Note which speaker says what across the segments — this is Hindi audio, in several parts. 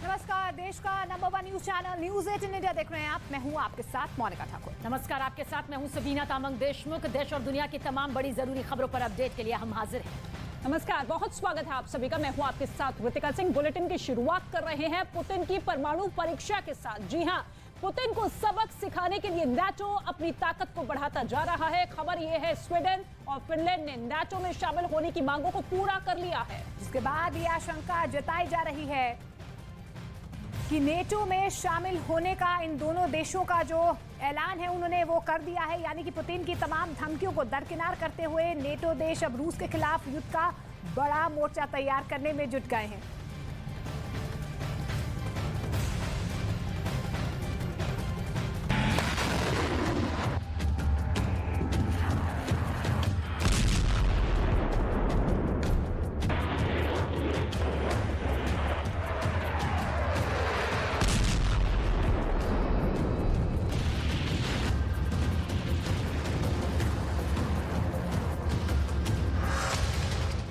Speaker 1: नमस्कार, देश का number 1 news channel news 18 India देख रहे हैं आप। मैं हूं आपके साथ मोनिका ठाकुर।
Speaker 2: नमस्कार, आपके साथ मैं हूं सबीना तामंग देशमुख। देश और दुनिया की तमाम बड़ी जरूरी खबरों पर अपडेट के लिए हम हाजिर हैं।
Speaker 3: नमस्कार, बहुत स्वागत है आप सभी का। मैं हूं आपके साथ ऋतिका सिंह। बुलेटिन की शुरुआत कर रहे हैं पुतिन की परमाणु परीक्षा के साथ। जी हां, पुतिन को सबक सिखाने के लिए नाटो अपनी ताकत को बढ़ाता जा रहा है। खबर यह है, स्वीडन और फिनलैंड ने नाटो में शामिल होने की मांगों को पूरा कर लिया है।
Speaker 1: जिसके बाद ये आशंका जताई जा रही है कि नेटो में शामिल होने का इन दोनों देशों का जो ऐलान है उन्होंने वो कर दिया है। यानी कि पुतिन की तमाम धमकियों को दरकिनार करते हुए नेटो देश अब रूस के खिलाफ युद्ध का बड़ा मोर्चा तैयार करने में जुट गए हैं।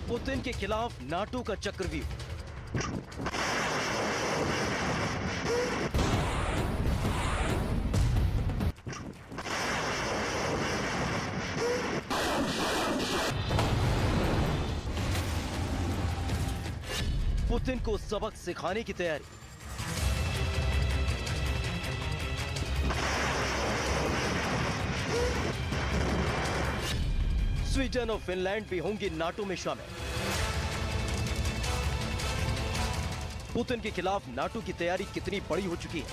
Speaker 4: पुतिन के खिलाफ नाटो का चक्रव्यूह। पुतिन को सबक सिखाने की तैयारी। स्वीडन और फिनलैंड भी होंगे नाटो में शामिल। पुतिन के खिलाफ नाटो की तैयारी कितनी बड़ी हो चुकी है,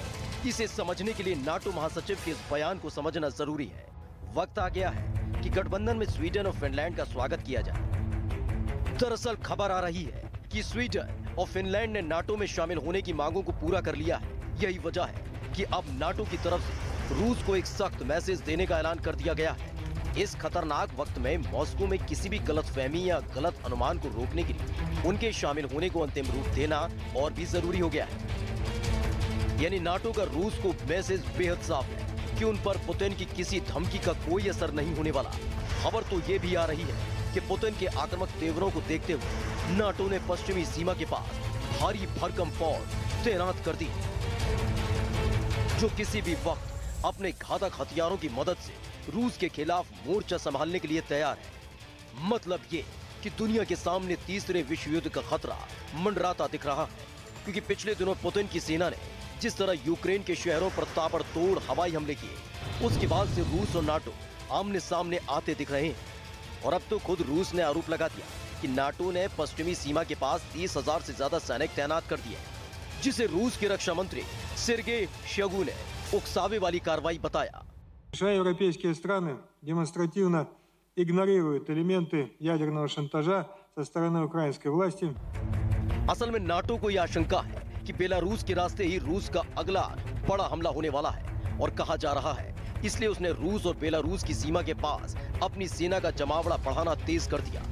Speaker 4: इसे समझने के लिए नाटो महासचिव के इस बयान को समझना जरूरी है। वक्त आ गया है कि गठबंधन में स्वीडन और फिनलैंड का स्वागत किया जाए। दरअसल खबर आ रही है कि स्वीडन और फिनलैंड ने नाटो में शामिल होने की मांगों को पूरा कर लिया है। यही वजह है कि अब नाटो की तरफ से रूस को एक सख्त मैसेज देने का ऐलान कर दिया गया है। इस खतरनाक वक्त में मॉस्को में किसी भी गलतफहमी या गलत अनुमान को रोकने के लिए उनके शामिल होने को अंतिम रूप देना और भी जरूरी हो गया है। यानी नाटो का रूस को मैसेज बेहद साफ है कि उन पर पुतिन की किसी धमकी का कोई असर नहीं होने वाला। खबर तो ये भी आ रही है कि पुतिन के आक्रामक तेवरों को देखते हुए नाटो ने पश्चिमी सीमा के पास भारी भरकम फौज तैनात कर दी, जो किसी भी वक्त अपने घातक हथियारों की मदद से रूस के खिलाफ मोर्चा संभालने के लिए तैयार है। मतलब ये कि दुनिया के सामने तीसरे विश्व युद्ध का खतरा मंडराता दिख रहा है, क्योंकि पिछले दिनों पुतिन की सेना ने जिस तरह यूक्रेन के शहरों पर ताबड़तोड़ हवाई हमले किए, उसके बाद से रूस और नाटो आमने सामने आते दिख रहे हैं। और अब तो खुद रूस ने आरोप लगा दिया कि नाटो ने पश्चिमी सीमा के पास 30,000 से ज्यादा सैनिक तैनात कर दिए, जिसे रूस के रक्षा मंत्री सेर्गेई शोइगु ने उकसावे वाली कार्रवाई बताया।
Speaker 5: Европейские страны демонстративно игнорируют элементы ядерного шантажа со стороны украинской власти.
Speaker 4: असल में नाटो को यह आशंका है कि बेलारूस के रास्ते ही रूस का अगला बड़ा हमला होने वाला है, और कहा जा रहा है इसलिए उसने रूस और बेलारूस की सीमा के पास अपनी सेना का जमावड़ा बढ़ाना तेज कर दिया,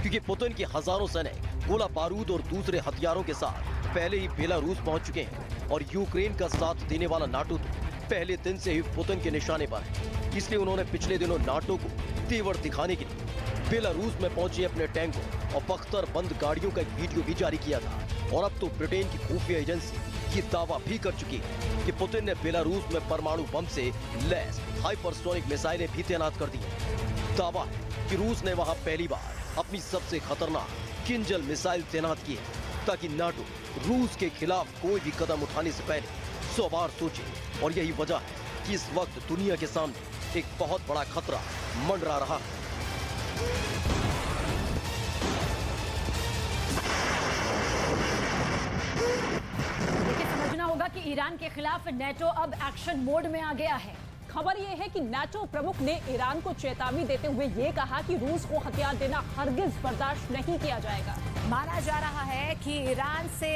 Speaker 4: क्योंकि पुतिन के हजारों सैनिक गोला बारूद और दूसरे हथियारों के साथ पहले ही बेलारूस पहुंच चुके हैं। और यूक्रेन का साथ देने वाला नाटो पहले दिन से ही पुतिन के निशाने पर है। इसलिए उन्होंने पिछले दिनों नाटो को तेवर दिखाने के लिए बेलारूस में पहुंचे अपने टैंकों और बख्तरबंद गाड़ियों का एक वीडियो भी जारी किया था। और अब तो ब्रिटेन की खुफिया एजेंसी ये दावा भी कर चुकी है कि पुतिन ने बेलारूस में परमाणु बम से लैस हाइपरसोनिक मिसाइलें भी तैनात कर दी हैं। दावा है कि रूस ने वहां पहली बार अपनी सबसे खतरनाक किंजल मिसाइल तैनात की है, ताकि नाटो रूस के खिलाफ कोई भी कदम उठाने से पहले 100 बार सोचे। और यही वजह है कि इस वक्त दुनिया के सामने एक बहुत बड़ा खतरा मंडरा रहा है।
Speaker 2: देखिए, समझना होगा कि ईरान के खिलाफ नेटो अब एक्शन मोड में आ गया है।
Speaker 3: खबर यह है कि नाटो प्रमुख ने ईरान को चेतावनी देते हुए ये कहा कि रूस को हथियार देना हरगिज बर्दाश्त नहीं किया जाएगा।
Speaker 1: माना जा रहा है कि ईरान से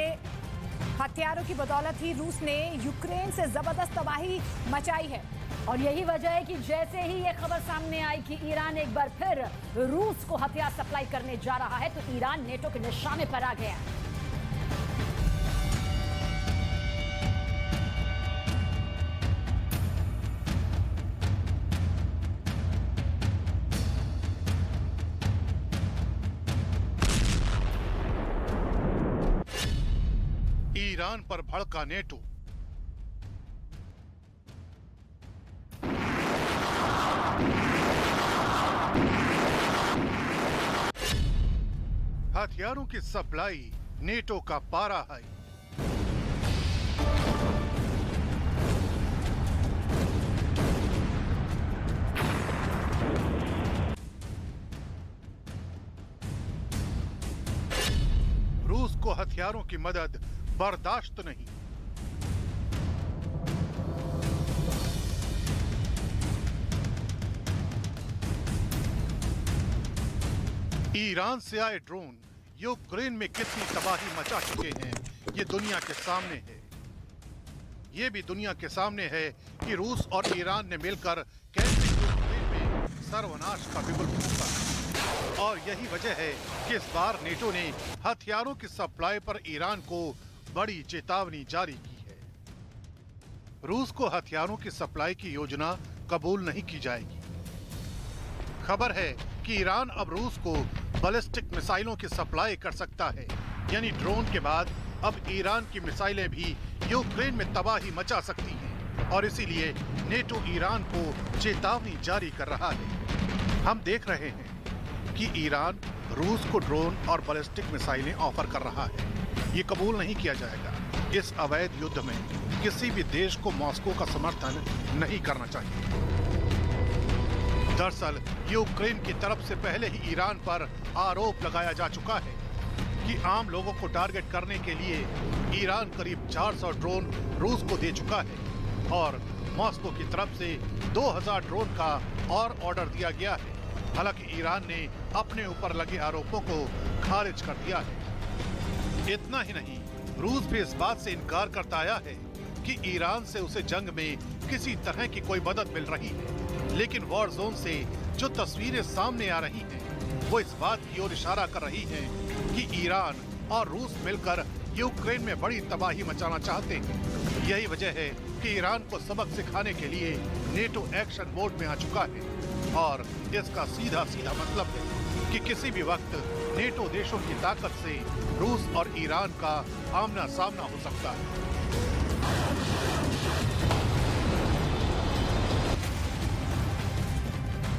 Speaker 1: हथियारों की बदौलत ही रूस ने यूक्रेन से जबरदस्त तबाही मचाई है।
Speaker 2: और यही वजह है कि जैसे ही ये खबर सामने आई कि ईरान एक बार फिर रूस को हथियार सप्लाई करने जा रहा है, तो ईरान नेटो के निशाने पर आ गया।
Speaker 6: ईरान पर भड़का नेटो। हथियारों की सप्लाई नेटो का पारा हाई। रूस को हथियारों की मदद बर्दाश्त नहीं। ईरान से आए ड्रोन यूक्रेन में कितनी तबाही मचा चुके हैं, ये दुनिया के सामने है। ये भी दुनिया के सामने है कि रूस और ईरान ने मिलकर कैसे यूक्रेन में सर्वनाश का बिगुल फूंका। और यही वजह है कि इस बार नेटो ने हथियारों की सप्लाई पर ईरान को बड़ी चेतावनी जारी की है। रूस को हथियारों की सप्लाई की योजना कबूल नहीं की जाएगी। खबर है कि ईरान अब रूस को बैलिस्टिक मिसाइलों की सप्लाई कर सकता है, यानी ड्रोन के बाद अब ईरान की मिसाइलें भी यूक्रेन में तबाही मचा सकती हैं। और इसीलिए नेटो ईरान को चेतावनी जारी कर रहा है। हम देख रहे हैं कि ईरान रूस को ड्रोन और बैलिस्टिक मिसाइलें ऑफर कर रहा है। ये कबूल नहीं किया जाएगा। इस अवैध युद्ध में किसी भी देश को मॉस्को का समर्थन नहीं करना चाहिए। दरअसल यूक्रेन की तरफ से पहले ही ईरान पर आरोप लगाया जा चुका है कि आम लोगों को टारगेट करने के लिए ईरान करीब 400 ड्रोन रूस को दे चुका है और मॉस्को की तरफ से 2000 ड्रोन का और ऑर्डर दिया गया है। हालांकि ईरान ने अपने ऊपर लगे आरोपों को खारिज कर दिया है। इतना ही नहीं, रूस भी इस बात से इनकार करता आया है कि ईरान से उसे जंग में किसी तरह की कोई मदद मिल रही है। लेकिन वॉर जोन से जो तस्वीरें सामने आ रही हैं, वो इस बात की ओर इशारा कर रही हैं कि ईरान और रूस मिलकर यूक्रेन में बड़ी तबाही मचाना चाहते हैं। यही वजह है कि ईरान को सबक सिखाने के लिए नेटो एक्शन मोड में आ चुका है और इसका सीधा सीधा मतलब है कि किसी भी वक्त नेटो देशों की ताकत से रूस और ईरान का आमना सामना हो सकता है।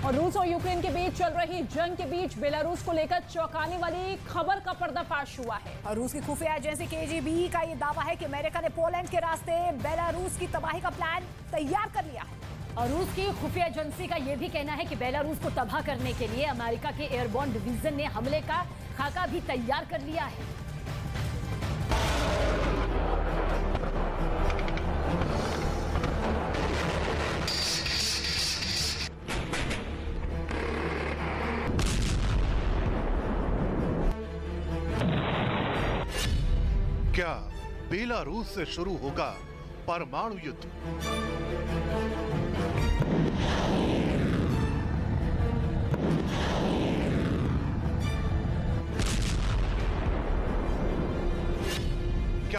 Speaker 3: और रूस और यूक्रेन के बीच चल रही जंग के बीच बेलारूस को लेकर चौंकाने वाली खबर का पर्दाफाश हुआ है।
Speaker 1: और रूस की खुफिया एजेंसी KGB का ये दावा है कि अमेरिका ने पोलैंड के रास्ते बेलारूस की तबाही का प्लान तैयार कर लिया है।
Speaker 2: और रूस की खुफिया एजेंसी का यह भी कहना है कि बेलारूस को तबाह करने के लिए अमेरिका के एयरबोर्न डिवीजन ने हमले का खाका भी तैयार कर लिया है।
Speaker 6: क्या बेलारूस से शुरू होगा परमाणु युद्ध?